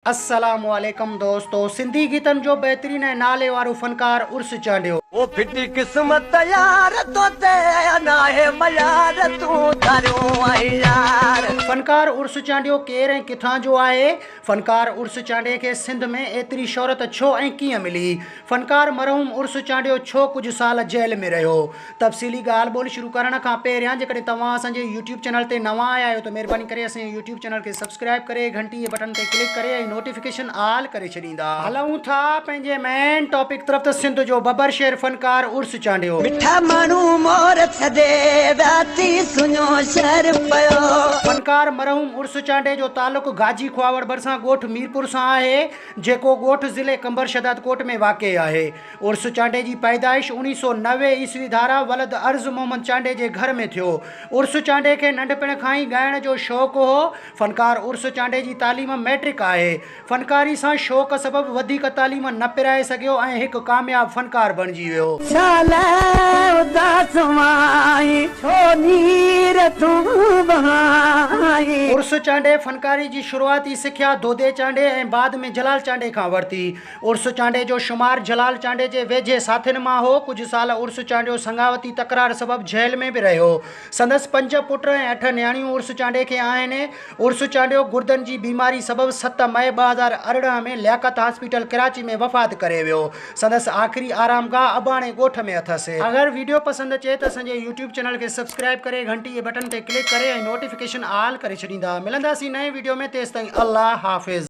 अस्सलामुअलैकुम दोस्तों, सिंधी गीतन जो बेहतरीन नाले वारो फनकार उर्स चांडियो। ओ फिटी किस्मत यार तो ते ना है मयार तू तारो आई यार। फनकार उर्स चांडियो केर ऐं किथां जो आहे? फनकार उर्स चांडियो के सिंध में एतरी शोहरत छो ऐं कीअं मिली? फनकार मरहूम उर्स चांडियो छो कुछ साल जेल में रहियो? तफ़सीली ॻाल्हि ॿोल शुरू करण खां पहिरियां जेकॾहिं तव्हां असांजे यूट्यूब चैनल ते नवां आया आहियो त महिरबानी करे असांजे यूट्यूब चैनल खे सब्सक्राइब करे घंटी जे बटन ते क्लिक करे ऐं नोटिफिकेशन ऑल करे छॾींदा। हलूं था पंहिंजे मेन टॉपिक तरफ़ त सिंध जो बबर शेर फनकार उर्स चांडियो। मिठा मानू मोर छदे राती सुनो शहर पयो। फनकार मरहूम उर्स चांडे जो तालुक गाजी खुआवड़ भरिसां ॻोठ मीरपुर सां आहे, जेको ॻोठ ज़िले कंबर शदाद कोट में वाक़े आहे। उर्स चांडे जी पैदाइश 1990 ईस्वी धारा वलद अर्ज़ मोहम्मद चांडे जे घर में थियो। उर्स चांडे खे नंढपिण खां ई ॻाइण जो शौक़ु हो। फनकार उर्स चांडे जी तालीम मैट्रिक आहे। फनकारी सां शौक़ सबबु वधीक तालीम न पिराए सघियो ऐं हिकु कामयाबु फनकार बणिजी वियो। उर्स चांडे फनकारी जी शुरूआती सिख्या दोदे चांडे ऐं बाद में जलाल चांडे खां वरिती। उर्स चांडे जो शुमार जलाल चांडे जे वेझे साथियुनि मां हो। कुझु साल उर्स चांडियो संगावती तकरार सबबु जेल में बि रहियो। संदसि 5 पुट ऐं 8 न्याणियूं उर्स चांडे खे आहिनि। उर्स चांडियो गुर्दनि जी बीमारी सबबु 7 मई 2018 में लियाकत हॉस्पिटल कराची में वफ़ात करे वियो। संदसि आख़िरी आरामगाह अबाणे ॻोठ में अथसि। अगरि वीडियो पसंदि अचे त असांजे यूट्यूब चैनल खे सब्सक्राइब करे घंटी जे बटन ते क्लिक करे ऐं नोटिफिकेशन ऑल करे छॾींदा। मिलंदासीं नए वीडियो में, तेसिताईं अल्लाह हाफ़िज़।